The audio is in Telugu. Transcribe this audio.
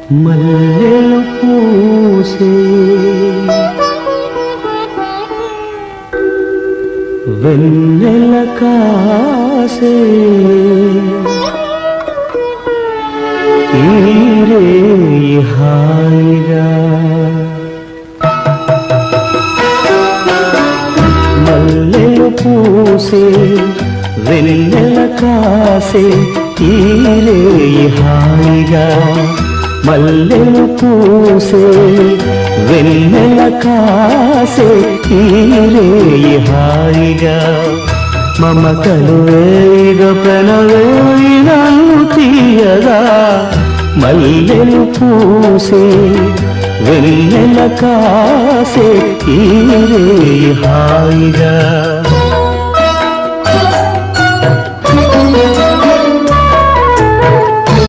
మల్లెలు పూసే వెన్నెల కాసే ఈరే హాయిగా మల్లెలు పూసే వెన్నెల కాసే ఈరే హాయిగా మల్లెలు పూసే వెన్నెల కాసే ఈరే హాయిగా మమతలు వేగ పెనవేయినను తీయగా మల్లెలు పూసే వెన్నెల కాసే ఈరే హాయిగా